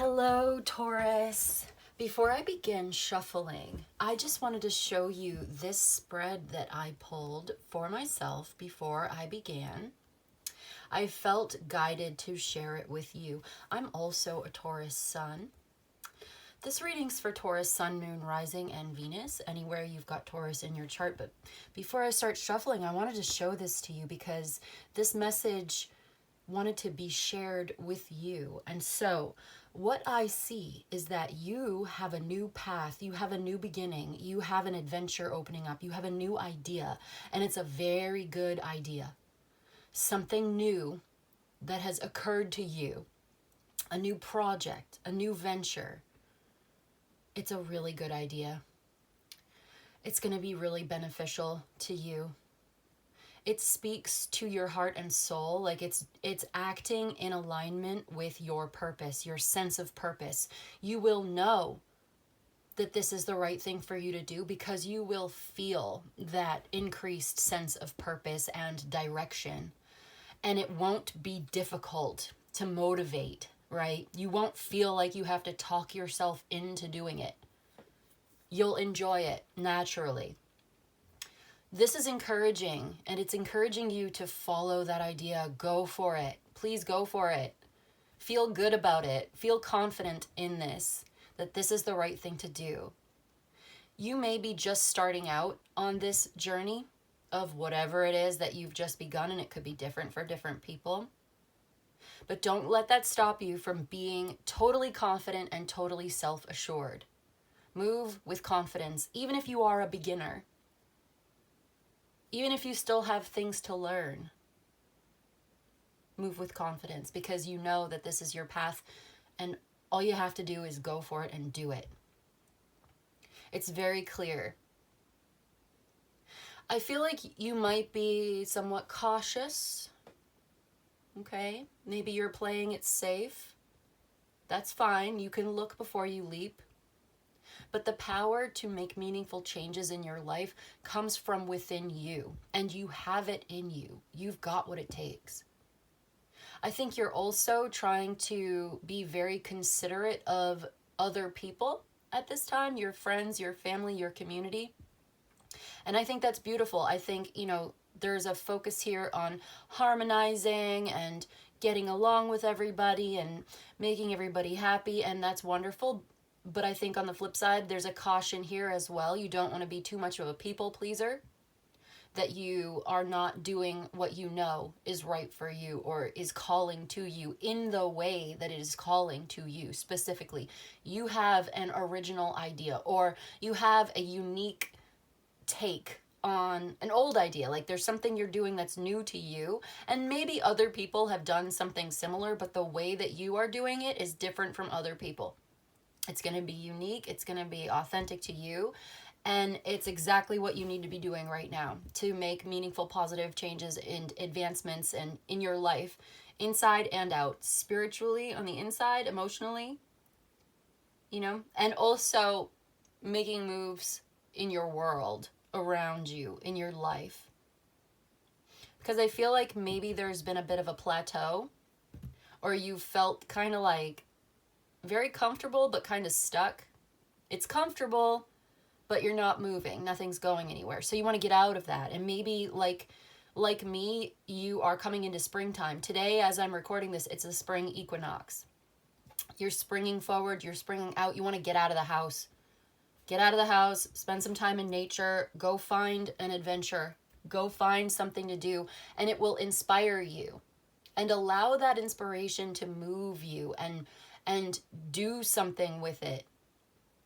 Hello, Taurus. Before I begin shuffling, I just wanted to show you this spread that I pulled for myself before I began. I felt guided to share it with you. I'm also a Taurus sun. This reading's for Taurus, Sun, Moon, Rising, and Venus, anywhere you've got Taurus in your chart. But before I start shuffling, I wanted to show this to you because this message wanted to be shared with you. And so what I see is that you have a new path, you have a new beginning, you have an adventure opening up, you have a new idea, and it's a very good idea. Something new that has occurred to you, a new project, a new venture. It's a really good idea. It's going to be really beneficial to you. It speaks to your heart and soul, like it's acting in alignment with your purpose, your sense of purpose. You will know that this is the right thing for you to do because you will feel that increased sense of purpose and direction. And it won't be difficult to motivate, right? You won't feel like you have to talk yourself into doing it. You'll enjoy it naturally. This is encouraging, and it's encouraging you to follow that idea. Go for it. Please go for it. Feel good about it. Feel confident in this, that this is the right thing to do. You may be just starting out on this journey of whatever it is that you've just begun, and it could be different for different people. But don't let that stop you from being totally confident and totally self-assured. Move with confidence, even if you are a beginner. Even if you still have things to learn, move with confidence because you know that this is your path and all you have to do is go for it and do it. It's very clear. I feel like you might be somewhat cautious, okay? Maybe you're playing it safe. That's fine. You can look before you leap. But the power to make meaningful changes in your life comes from within you, and you have it in you. You've got what it takes. I think you're also trying to be very considerate of other people at this time, your friends, your family, your community. And I think that's beautiful. I think, there's a focus here on harmonizing and getting along with everybody and making everybody happy, and that's wonderful. But I think on the flip side, there's a caution here as well. You don't want to be too much of a people pleaser, that you are not doing what you know is right for you or is calling to you in the way that it is calling to you specifically. You have an original idea or you have a unique take on an old idea. Like there's something you're doing that's new to you, and maybe other people have done something similar, but the way that you are doing it is different from other people. It's going to be unique. It's going to be authentic to you. And it's exactly what you need to be doing right now to make meaningful, positive changes and advancements and in your life, inside and out, spiritually on the inside, emotionally, and also making moves in your world around you, in your life. Because I feel like maybe there's been a bit of a plateau, or you felt kind of like very comfortable but kind of stuck. It's comfortable, but you're not moving. Nothing's going anywhere. So you want to get out of that. And maybe like me, you are coming into springtime. Today, as I'm recording this, it's a spring equinox. You're springing forward. You're springing out. You want to get out of the house. Get out of the house. Spend some time in nature. Go find an adventure. Go find something to do. And it will inspire you. And allow that inspiration to move you and do something with it.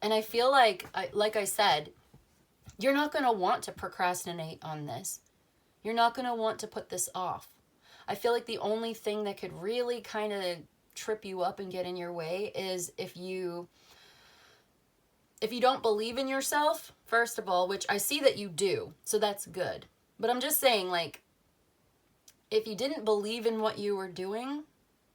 And I feel like I said, you're not going to want to procrastinate on this. You're not going to want to put this off. I feel like the only thing that could really kind of trip you up and get in your way is if you don't believe in yourself, first of all, which I see that you do, so that's good. But I'm just saying, like, if you didn't believe in what you were doing,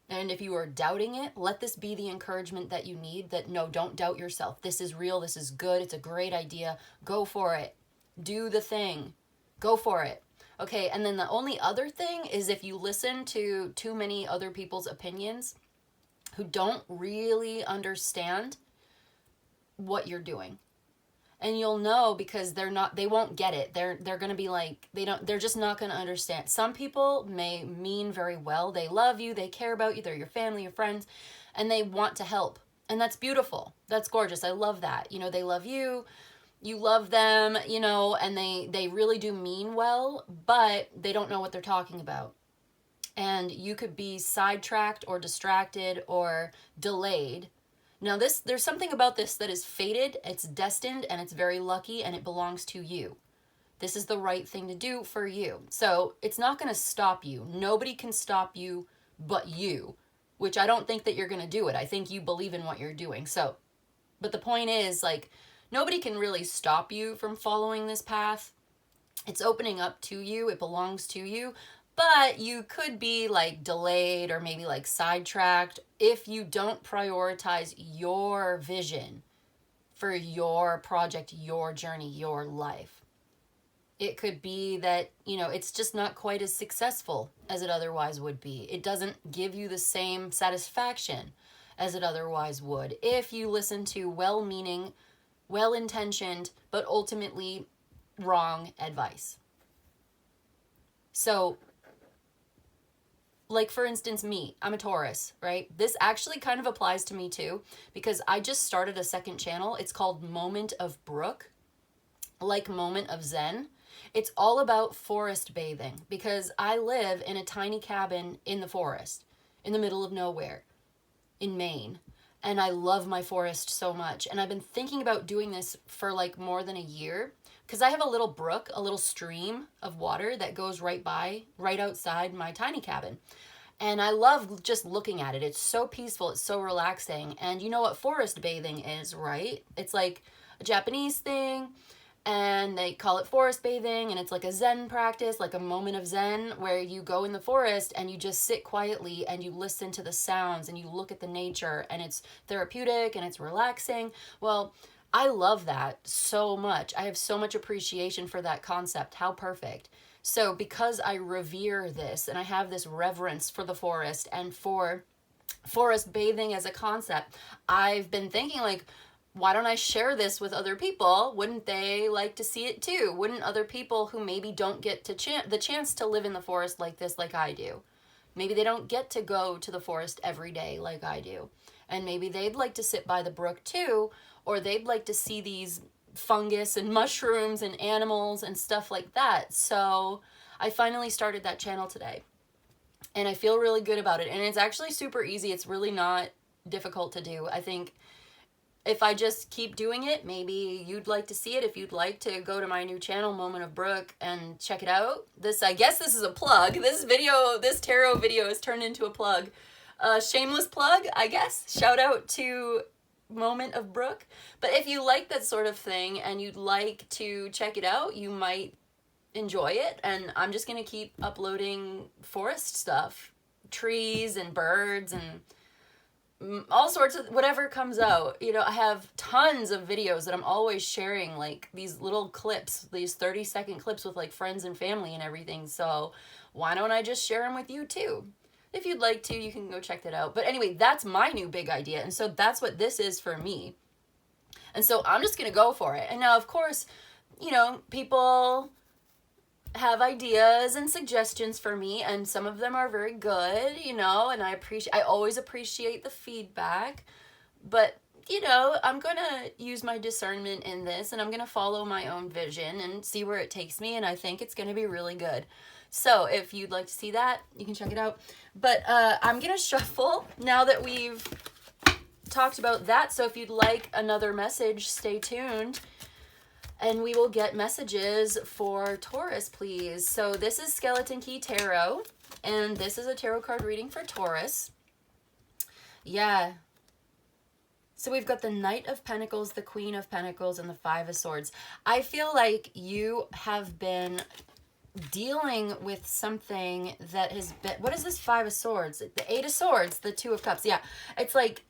and if you are doubting it, let this be the encouragement that you need, that no, don't doubt yourself. This is real. This is good. It's a great idea. Go for it. Do the thing. Go for it. Okay, and then the only other thing is if you listen to too many other people's opinions, who don't really understand what you're doing. And you'll know because they won't get it. They're going to be like, they're just not going to understand. Some people may mean very well. They love you, they care about you, they're your family, your friends, and they want to help. And that's beautiful. That's gorgeous. I love that. You know, they love you, you love them, you know, and they really do mean well, but they don't know what they're talking about. And you could be sidetracked or distracted or delayed. Now there's something about this that is fated, it's destined, and it's very lucky, and it belongs to you. This is the right thing to do for you. So it's not going to stop you. Nobody can stop you but you, which I don't think that you're going to do it. I think you believe in what you're doing. So, but the point is, like, nobody can really stop you from following this path. It's opening up to you. It belongs to you. But you could be like delayed or maybe like sidetracked if you don't prioritize your vision for your project, your journey, your life. It could be that, you know, it's just not quite as successful as it otherwise would be. It doesn't give you the same satisfaction as it otherwise would if you listen to well-meaning, well-intentioned, but ultimately wrong advice. So, like, for instance, me, I'm a Taurus, right? This actually kind of applies to me too, because I just started a second channel. It's called Moment of Brook, like Moment of Zen. It's all about forest bathing because I live in a tiny cabin in the forest, in the middle of nowhere, in Maine. And I love my forest so much. And I've been thinking about doing this for like more than a year because I have a little brook, a little stream of water that goes right outside my tiny cabin. And I love just looking at it. It's so peaceful. It's so relaxing. And you know what forest bathing is, right? It's like a Japanese thing, and they call it forest bathing, and it's like a Zen practice, like a moment of Zen, where you go in the forest and you just sit quietly and you listen to the sounds and you look at the nature, and it's therapeutic and it's relaxing. Well, I love that so much. I have so much appreciation for that concept. How perfect. So because I revere this and I have this reverence for the forest and for forest bathing as a concept, I've been thinking, like, why don't I share this with other people? Wouldn't they like to see it too? Wouldn't other people who maybe don't get to the chance to live in the forest like this, like I do? Maybe they don't get to go to the forest every day like I do. And maybe they'd like to sit by the brook too, or they'd like to see these fungus and mushrooms and animals and stuff like that. So I finally started that channel today. And I feel really good about it. And it's actually super easy. It's really not difficult to do. I think if I just keep doing it, maybe you'd like to see it. If you'd like to go to my new channel, Moment of Brook, and check it out. I guess this is a plug. This tarot video is turned into a plug. Shameless plug, I guess. Shout out to Moment of Brook. But if you like that sort of thing and you'd like to check it out, you might enjoy it. And I'm just going to keep uploading forest stuff, trees and birds and all sorts of whatever comes out. You know, I have tons of videos that I'm always sharing, like these little clips, these 30-second clips with like friends and family and everything. So why don't I just share them with you too? If you'd like to, you can go check that out. But anyway, that's my new big idea. And so that's what this is for me. And so I'm just going to go for it. And now, of course, you know, people have ideas and suggestions for me, and some of them are very good, you know, and I always appreciate the feedback. But, you know, I'm going to use my discernment in this, and I'm going to follow my own vision and see where it takes me, and I think it's going to be really good. So if you'd like to see that, you can check it out. But I'm going to shuffle now that we've talked about that. So if you'd like another message, stay tuned. And we will get messages for Taurus, please. So this is Skeleton Key Tarot, and this is a tarot card reading for Taurus. Yeah. So we've got the Knight of Pentacles, the Queen of Pentacles, and the Five of Swords. I feel like you have been dealing with something that has been... What is this Five of Swords? The Eight of Swords, the Two of Cups. Yeah, it's like...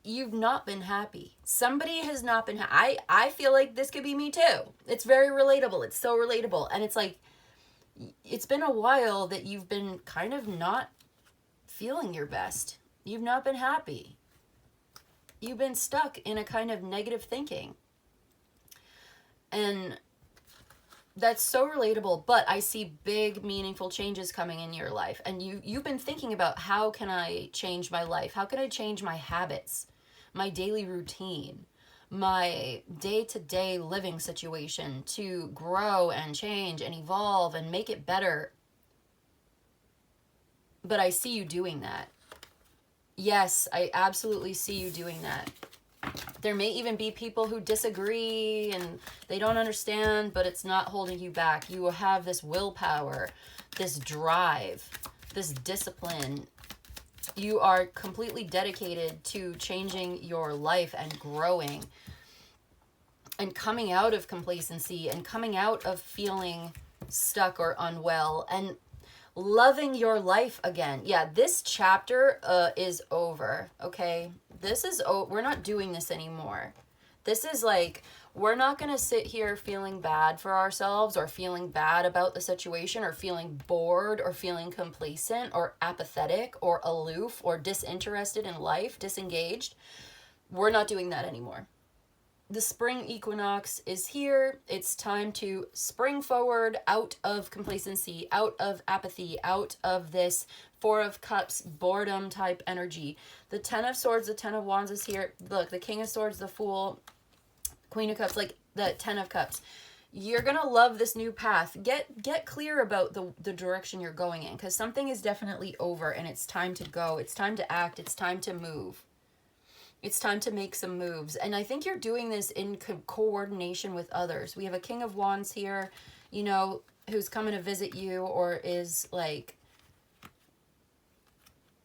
you've not been happy. Somebody has not been I feel like this could be me too. It's very relatable. It's so relatable. And it's like, it's been a while that you've been kind of not feeling your best. You've not been happy. You've been stuck in a kind of negative thinking. And that's so relatable, but I see big, meaningful changes coming in your life. And you've been thinking about, how can I change my life? How can I change my habits, my daily routine, my day-to-day living situation to grow and change and evolve and make it better? But I see you doing that. Yes, I absolutely see you doing that. There may even be people who disagree and they don't understand, but it's not holding you back. You will have this willpower, this drive, this discipline. You are completely dedicated to changing your life and growing and coming out of complacency and coming out of feeling stuck or unwell and loving your life again. Yeah, this chapter is over, okay? We're not doing this anymore. This is like, we're not going to sit here feeling bad for ourselves or feeling bad about the situation or feeling bored or feeling complacent or apathetic or aloof or disinterested in life, disengaged. We're not doing that anymore. The spring equinox is here. It's time to spring forward out of complacency, out of apathy, out of this Four of Cups, boredom type energy. The Ten of Swords, the Ten of Wands is here. Look, the King of Swords, the Fool, Queen of Cups, like the Ten of Cups. You're going to love this new path. Get clear about the direction you're going in, because something is definitely over and it's time to go. It's time to act. It's time to move. It's time to make some moves. And I think you're doing this in coordination with others. We have a King of Wands here, you know, who's coming to visit you or is like...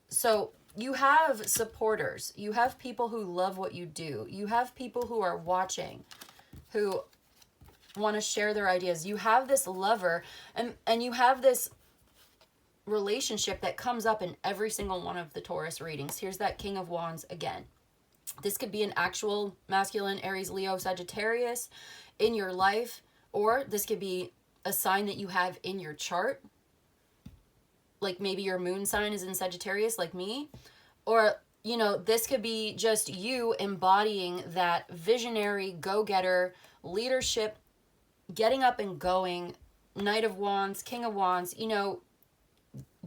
So you have supporters. You have people who love what you do. You have people who are watching, who want to share their ideas. You have this lover and you have this relationship that comes up in every single one of the Taurus readings. Here's that King of Wands again. This could be an actual masculine Aries, Leo, Sagittarius in your life, or this could be a sign that you have in your chart. Like maybe your moon sign is in Sagittarius like me, or, you know, this could be just you embodying that visionary, go-getter, leadership, getting up and going, Knight of Wands, King of Wands, you know,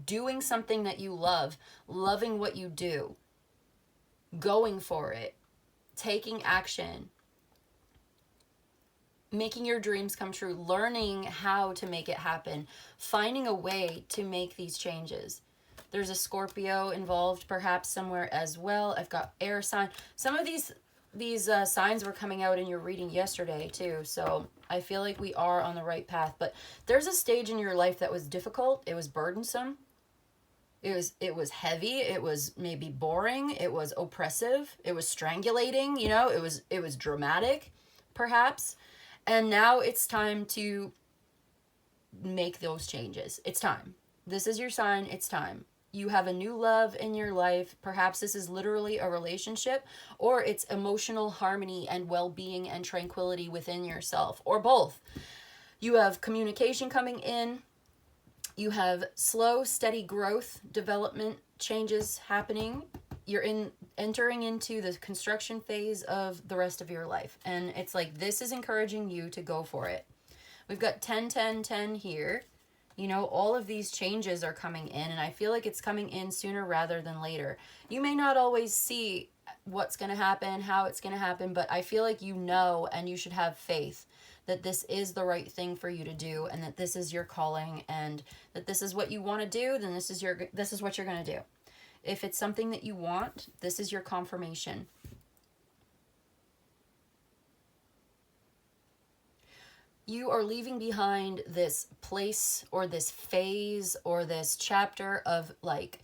doing something that you love, loving what you do, going for it, taking action, making your dreams come true, learning how to make it happen, finding a way to make these changes. There's a Scorpio involved perhaps somewhere as well. I've got air sign. Some of these signs were coming out in your reading yesterday too, so I feel like we are on the right path. But there's a stage in your life that was difficult. It was burdensome. It was heavy. It was maybe boring. It was oppressive. It was strangulating. You know, it was dramatic, perhaps. And now it's time to make those changes. It's time. This is your sign. It's time. You have a new love in your life. Perhaps this is literally a relationship, or it's emotional harmony and well-being and tranquility within yourself, or both. You have communication coming in. You have slow, steady growth, development, changes happening. You're entering into the construction phase of the rest of your life. And it's like, this is encouraging you to go for it. We've got 10, 10, 10 here. You know, all of these changes are coming in, and I feel like it's coming in sooner rather than later. You may not always see what's going to happen, how it's going to happen, but I feel like you know, and you should have faith that this is the right thing for you to do, and that this is your calling, and that this is what you want to do, then this is what you're going to do. If it's something that you want, this is your confirmation. You are leaving behind this place or this phase or this chapter of like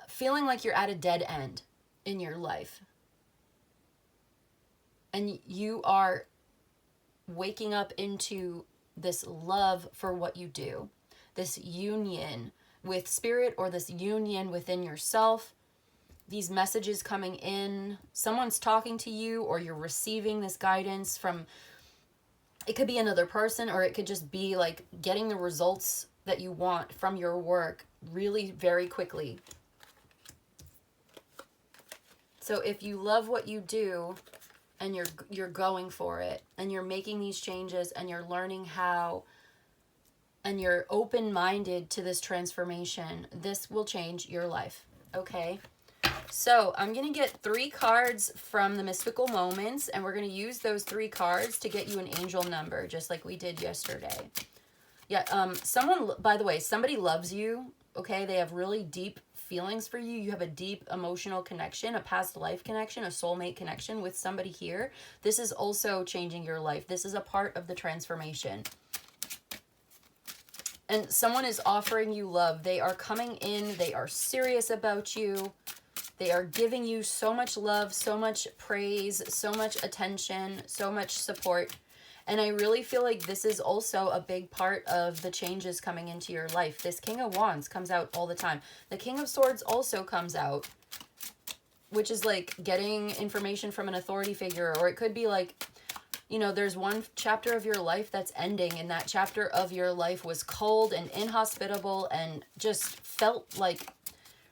feeling like you're at a dead end in your life. And you are waking up into this love for what you do, this union with spirit or this union within yourself. These messages coming in, someone's talking to you, or you're receiving this guidance from, it could be another person, or it could just be like getting the results that you want from your work really very quickly. So if you love what you do and you're going for it and you're making these changes and you're learning how and you're open-minded to this transformation, this will change your life. Okay? So I'm going to get 3 cards from the Mystical Moments, and we're going to use those 3 cards to get you an angel number, just like we did yesterday. Yeah, someone, by the way, somebody loves you, okay? They have really deep feelings for you. You have a deep emotional connection, a past life connection, a soulmate connection with somebody here. This is also changing your life. This is a part of the transformation. And someone is offering you love. They are coming in. They are serious about you. They are giving you so much love, so much praise, so much attention, so much support. And I really feel like this is also a big part of the changes coming into your life. This King of Wands comes out all the time. The King of Swords also comes out, which is like getting information from an authority figure. Or it could be like, you know, there's one chapter of your life that's ending, and that chapter of your life was cold and inhospitable and just felt like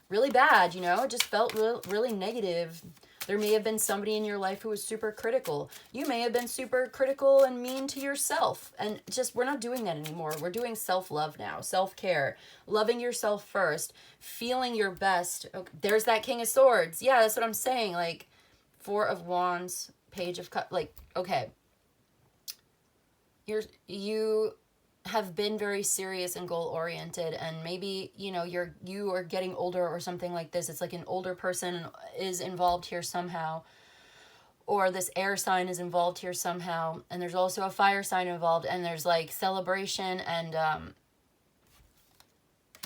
really bad, you know? It just felt really negative. There may have been somebody in your life who was super critical. You may have been super critical and mean to yourself. And just, we're not doing that anymore. We're doing self-love now, self-care, loving yourself first, feeling your best. Okay, there's that King of Swords. Yeah, that's what I'm saying. Like, 4 of Wands, Page of Cups. Like, okay. You have been very serious and goal-oriented, and maybe, you know, you are getting older or something like this. It's like an older person is involved here somehow, or this air sign is involved here somehow, and there's also a fire sign involved, and there's like celebration, and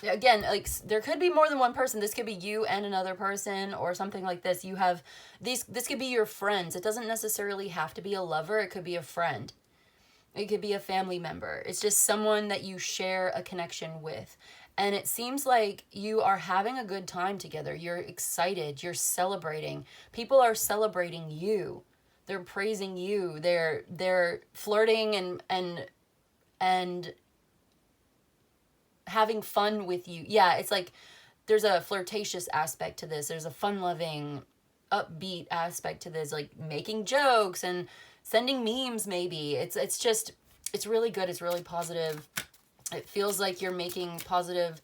again, like, there could be more than one person. This could be you and another person or something like this. You have this could be your friends. It doesn't necessarily have to be a lover. It could be a friend. It could be a family member. It's just someone that you share a connection with. And it seems like you are having a good time together. You're excited. You're celebrating. People are celebrating you. They're praising you. They're flirting and having fun with you. Yeah, it's like there's a flirtatious aspect to this. There's a fun-loving, upbeat aspect to this, like making jokes and sending memes maybe. It's really good. It's really positive. It feels like you're making positive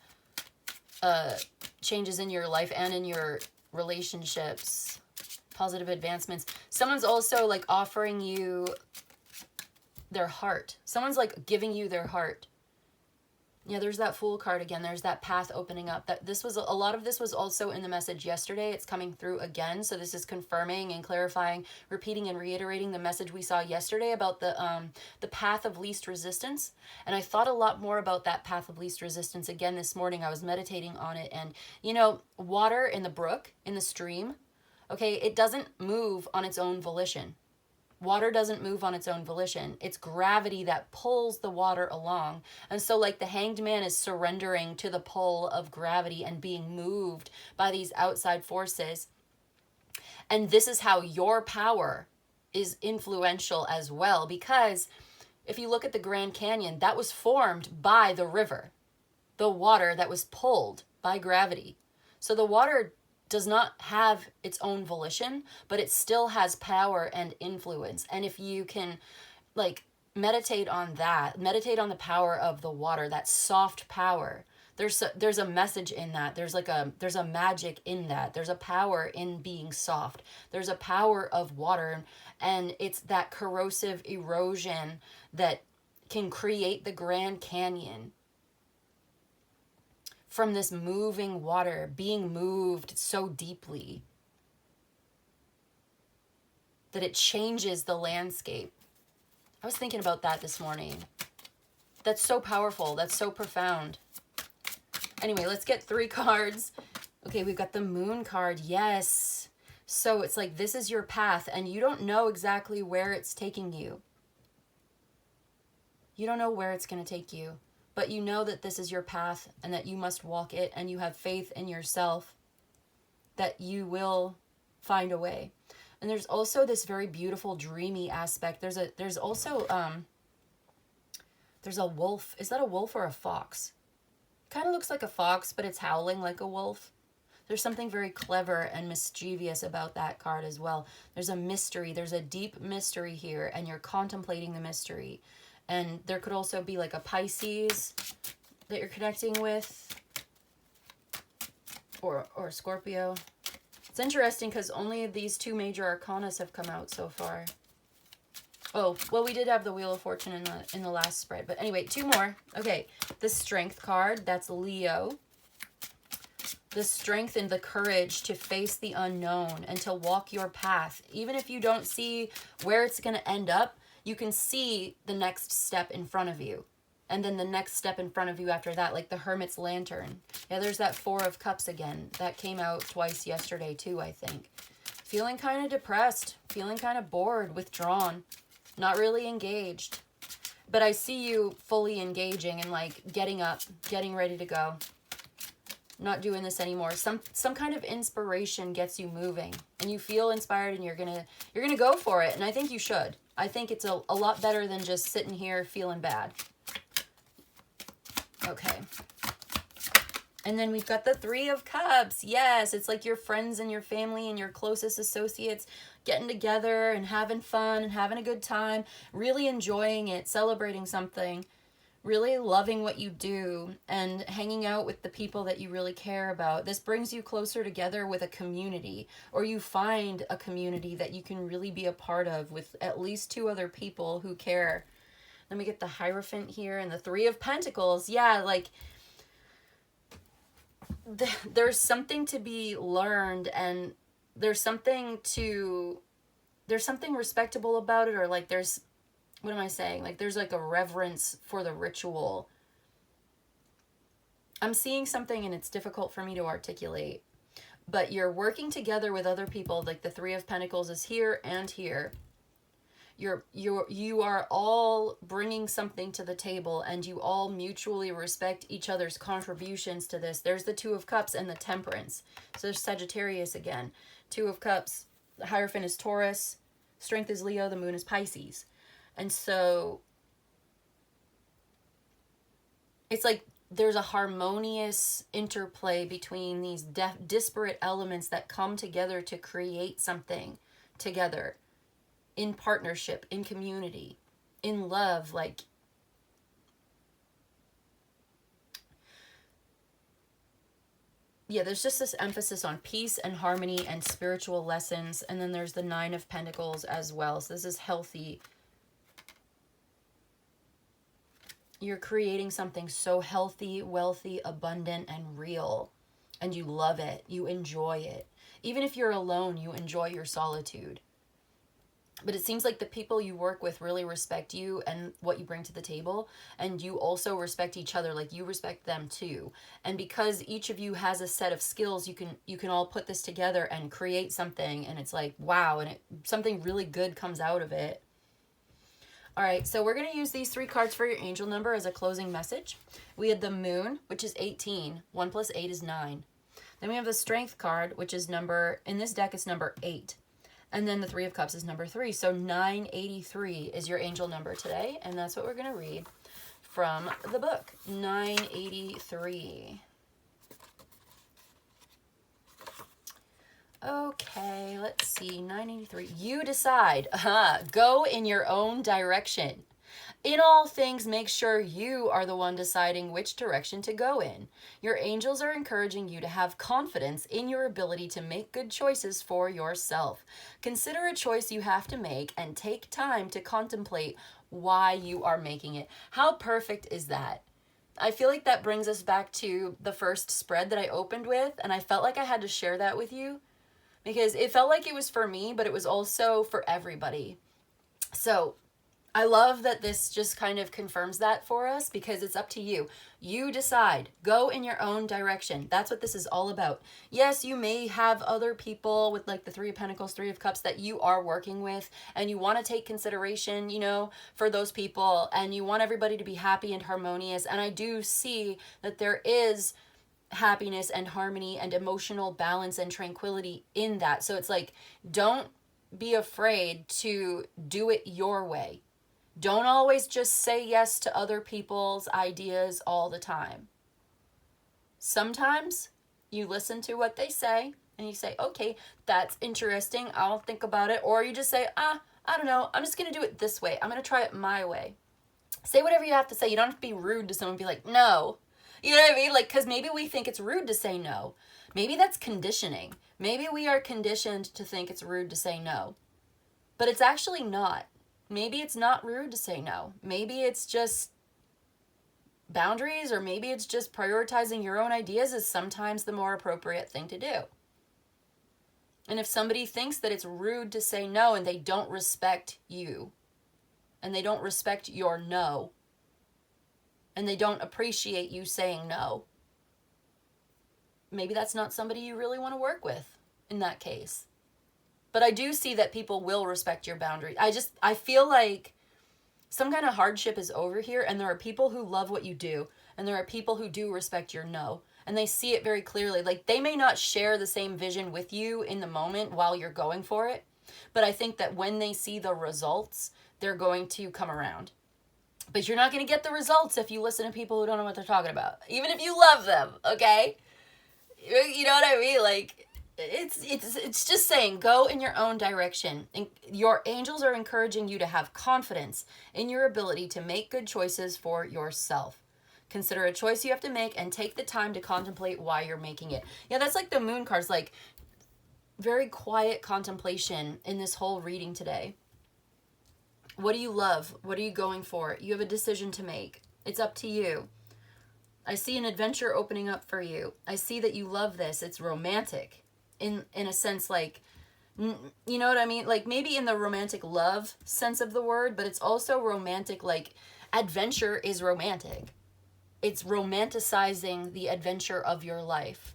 changes in your life and in your relationships. Positive advancements. Someone's also like offering you their heart. Someone's like giving you their heart. Yeah, there's that Fool card again. There's that path opening up. That this was a lot of this was also in the message yesterday. It's coming through again. So this is confirming and clarifying, repeating and reiterating the message we saw yesterday about the path of least resistance. And I thought a lot more about that path of least resistance again this morning. I was meditating on it, and you know, water in the brook, in the stream, okay, it doesn't move on its own volition. Water doesn't move on its own volition. It's gravity that pulls the water along. And so like the Hanged Man is surrendering to the pull of gravity and being moved by these outside forces. And this is how your power is influential as well, because if you look at the Grand Canyon, that was formed by the river, the water that was pulled by gravity. So the water does not have its own volition, but it still has power and influence. And if you can like meditate on that, meditate on the power of the water, that soft power, there's a message in that. There's a magic in that. There's a power in being soft. There's a power of water, and it's that corrosive erosion that can create the Grand Canyon from this moving water being moved so deeply that it changes the landscape. I was thinking about that this morning. That's so powerful. That's so profound. Anyway, let's get 3 cards. Okay, we've got the Moon card. Yes. So it's like this is your path, and you don't know exactly where it's taking you. You don't know where it's going to take you. But you know that this is your path and that you must walk it, and you have faith in yourself that you will find a way. And there's also this very beautiful dreamy aspect. There's also there's a wolf. Is that a wolf or a fox? Kind of looks like a fox, but it's howling like a wolf. There's something very clever and mischievous about that card as well. There's a mystery. There's a deep mystery here, and you're contemplating the mystery. And there could also be like a Pisces that you're connecting with, or Scorpio. It's interesting because only these 2 major arcanas have come out so far. Oh, well, we did have the Wheel of Fortune in the last spread. But anyway, 2 more. Okay, the Strength card, that's Leo. The strength and the courage to face the unknown and to walk your path. Even if you don't see where it's going to end up, you can see the next step in front of you. And then the next step in front of you after that, like the Hermit's Lantern. Yeah, there's that 4 of Cups again. That came out twice yesterday too, I think. Feeling kind of depressed, feeling kind of bored, withdrawn, not really engaged. But I see you fully engaging and like getting up, getting ready to go. Not doing this anymore. Some kind of inspiration gets you moving and you feel inspired and you're gonna go for it. And I think you should. I think it's a lot better than just sitting here feeling bad. Okay. And then we've got the 3 of Cups. Yes, it's like your friends and your family and your closest associates getting together and having fun and having a good time, really enjoying it, celebrating something, really loving what you do and hanging out with the people that you really care about. This brings you closer together with a community, or you find a community that you can really be a part of with at least 2 other people who care. Let me get the Hierophant here and the 3 of Pentacles. Yeah, like there's something to be learned, and there's something respectable about it, or like there's, what am I saying? Like there's like a reverence for the ritual. I'm seeing something and it's difficult for me to articulate, but you're working together with other people. Like the 3 of Pentacles is here and here. You are all bringing something to the table, and you all mutually respect each other's contributions to this. There's the 2 of Cups and the Temperance. So there's Sagittarius again. 2 of Cups, the Hierophant is Taurus, Strength is Leo, the Moon is Pisces. And so it's like there's a harmonious interplay between these disparate elements that come together to create something together. In partnership, in community, in love, like yeah, there's just this emphasis on peace and harmony and spiritual lessons. And then there's the 9 of Pentacles as well. So this is healthy. You're creating something so healthy, wealthy, abundant, and real. And you love it. You enjoy it. Even if you're alone, you enjoy your solitude. But it seems like the people you work with really respect you and what you bring to the table. And you also respect each other, like you respect them too. And because each of you has a set of skills, you can all put this together and create something. And it's like, wow, and something really good comes out of it. All right, so we're going to use these 3 cards for your angel number as a closing message. We had the Moon, which is 18. 1 plus 8 is 9. Then we have the Strength card, which is in this deck, it's number 8. And then the 3 of Cups is number 3. So 983 is your angel number today. And that's what we're going to read from the book. 983. Okay, let's see. 983. You decide. Go in your own direction. In all things, make sure you are the one deciding which direction to go in. Your angels are encouraging you to have confidence in your ability to make good choices for yourself. Consider a choice you have to make and take time to contemplate why you are making it. How perfect is that? I feel like that brings us back to the first spread that I opened with, and I felt like I had to share that with you because it felt like it was for me, but it was also for everybody. So I love that this just kind of confirms that for us because it's up to you. You decide. Go in your own direction. That's what this is all about. Yes, you may have other people with like the 3 of Pentacles, 3 of Cups that you are working with, and you want to take consideration, for those people, and you want everybody to be happy and harmonious. And I do see that there is happiness and harmony and emotional balance and tranquility in that. So it's like, don't be afraid to do it your way. Don't always just say yes to other people's ideas all the time. Sometimes You listen to what they say and you say, okay, that's interesting. I'll think about it. Or you just say, I don't know. I'm just going to do it this way. I'm going to try it my way. Say whatever you have to say. You don't have to be rude to someone and be like, no. You know what I mean? Like, because maybe we think it's rude to say no. Maybe that's conditioning. Maybe we are conditioned to think it's rude to say no. But it's actually not. Maybe it's not rude to say no. Maybe it's just boundaries, or maybe it's just prioritizing your own ideas is sometimes the more appropriate thing to do. And if somebody thinks that it's rude to say no and they don't respect you, and they don't respect your no, and they don't appreciate you saying no, maybe that's not somebody you really want to work with in that case. But I do see that people will respect your boundaries. I feel like some kind of hardship is over here, and there are people who love what you do, and there are people who do respect your no, and they see it very clearly. Like, they may not share the same vision with you in the moment while you're going for it, but I think that when they see the results, they're going to come around. But you're not going to get the results if you listen to people who don't know what they're talking about, even if you love them, okay? You know what I mean? Like, it's just saying, go in your own direction. And your angels are encouraging you to have confidence in your ability to make good choices for yourself. Consider a choice you have to make and take the time to contemplate why you're making it. Yeah, that's like the moon cards, like very quiet contemplation in this whole reading today. What do you love? What are you going for? You have a decision to make. It's up to you. I see an adventure opening up for you. I see that you love this. It's romantic in a sense, like, you know what I mean? Like, maybe in the romantic love sense of the word, but it's also romantic, like, adventure is romantic. It's romanticizing the adventure of your life.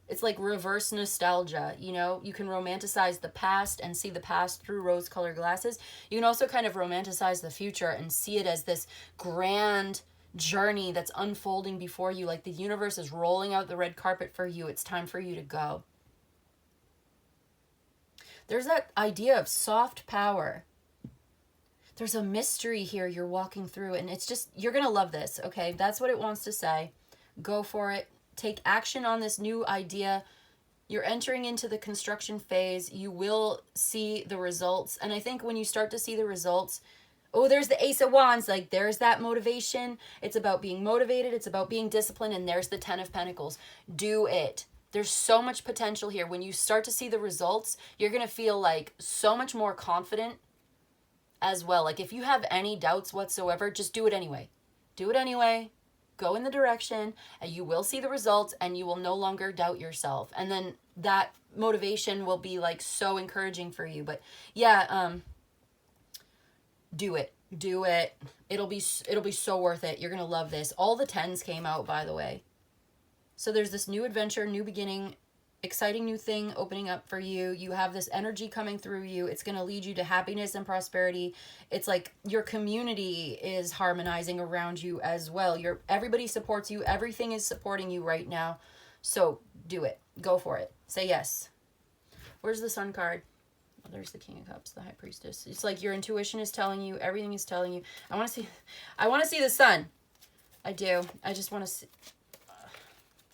It's like reverse nostalgia, you know? You can romanticize the past and see the past through rose-colored glasses. You can also kind of romanticize the future and see it as this grand journey that's unfolding before you. Like, the universe is rolling out the red carpet for you. It's time for you to go. There's that idea of soft power. There's a mystery here you're walking through, and it's just, you're going to love this, okay? That's what it wants to say. Go for it. Take action on this new idea. You're entering into the construction phase. You will see the results. And I think when you start to see the results, oh, there's the Ace of Wands. Like, there's that motivation. It's about being motivated. It's about being disciplined. And there's the Ten of Pentacles. Do it. There's so much potential here. When you start to see the results, you're going to feel like so much more confident as well. Like, if you have any doubts whatsoever, just do it anyway. Do it anyway. Go in the direction, and you will see the results, and you will no longer doubt yourself. And then that motivation will be like so encouraging for you. But yeah, do it. Do it. It'll be so worth it. You're going to love this. All the 10s came out, by the way. So there's this new adventure, new beginning, exciting new thing opening up for you. You have this energy coming through you. It's going to lead you to happiness and prosperity. It's like your community is harmonizing around you as well. Everybody supports you. Everything is supporting you right now. So do it. Go for it. Say yes. Where's the Sun card? Oh, there's the King of Cups, the High Priestess. It's like your intuition is telling you. Everything is telling you. I want to see the sun. I do. I just want to see.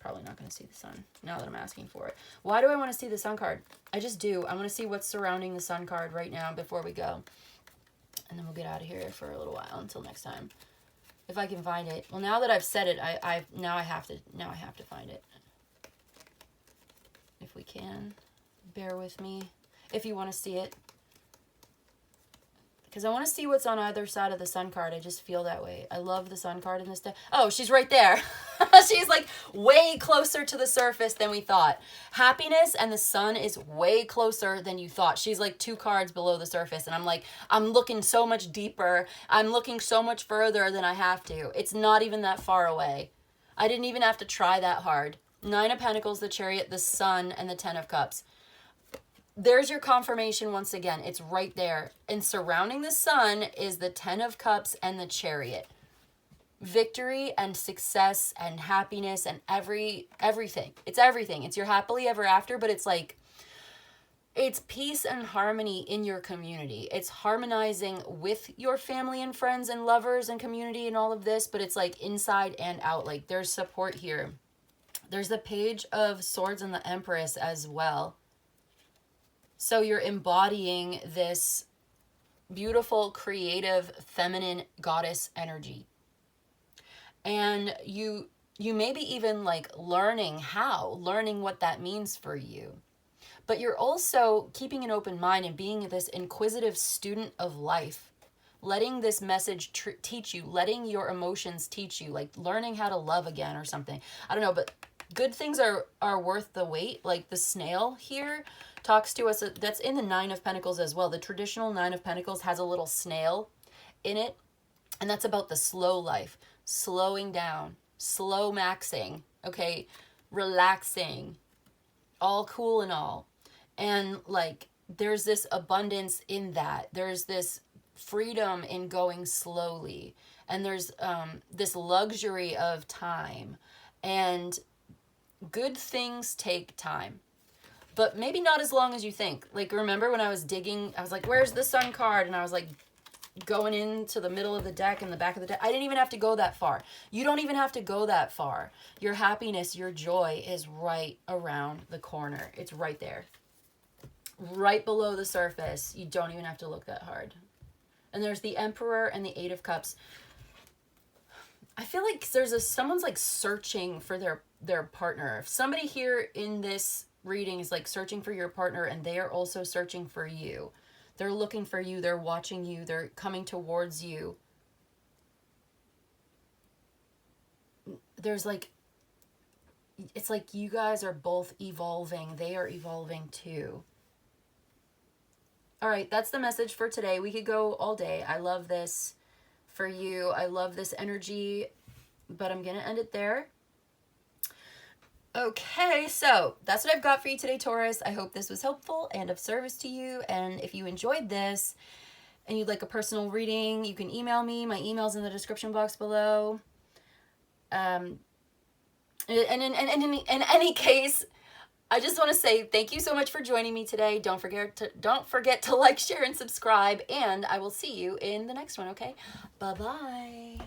Probably not going to see the sun now that I'm asking for it. Why do I want to see the Sun card? I just do. I want to see what's surrounding the Sun card right now before we go. And then we'll get out of here for a little while until next time. If I can find it. Well, now that I've said it, now I have to find it. If we can. Bear with me if you want to see it. Because I want to see what's on either side of the Sun card. I just feel that way. I love the Sun card in this deck. Oh, she's right there. She's like way closer to the surface than we thought. Happiness and the Sun is way closer than you thought. She's like 2 cards below the surface. And I'm like, I'm looking so much deeper. I'm looking so much further than I have to. It's not even that far away. I didn't even have to try that hard. 9 of Pentacles, the Chariot, the Sun, and the 10 of Cups. There's your confirmation once again. It's right there. And surrounding the Sun is the 10 of Cups and the Chariot. Victory and success and happiness and everything. It's everything. It's your happily ever after, but it's like, it's peace and harmony in your community. It's harmonizing with your family and friends and lovers and community and all of this, but it's like inside and out. Like, there's support here. There's the Page of Swords and the Empress as well. So you're embodying this beautiful, creative, feminine goddess energy. And you may be even like learning what that means for you. But you're also keeping an open mind and being this inquisitive student of life, letting this message teach you, letting your emotions teach you, like learning how to love again or something. I don't know, but good things are worth the wait. Like the snail here talks to us, that's in the Nine of Pentacles as well. The traditional Nine of Pentacles has a little snail in it, and that's about the slow life, slowing down, slow maxing, okay, relaxing, all cool and all. And like there's this abundance in that. There's this freedom in going slowly, and there's this luxury of time, and good things take time, but maybe not as long as you think. Like remember when I was digging, I was like, where's the Sun card? And I was like going into the middle of the deck and the back of the deck. I didn't even have to go that far. You don't even have to go that far. Your happiness, your joy is right around the corner. It's right there, right below the surface. You don't even have to look that hard. And there's the Emperor and the Eight of Cups. I feel like someone's like searching for their partner. If somebody here in this reading is like searching for your partner, and they are also searching for you. They're looking for you. They're watching you. They're coming towards you. There's like, it's like you guys are both evolving. They are evolving too. All right, that's the message for today. We could go all day. I love this for you. I love this energy, but I'm going to end it there. Okay, so that's what I've got for you today, Taurus. I hope this was helpful and of service to you. And if you enjoyed this and you'd like a personal reading, you can email me. My email's in the description box below. And in any case, I just want to say thank you so much for joining me today. Don't forget to like, share, and subscribe. And I will see you in the next one, okay? Bye-bye.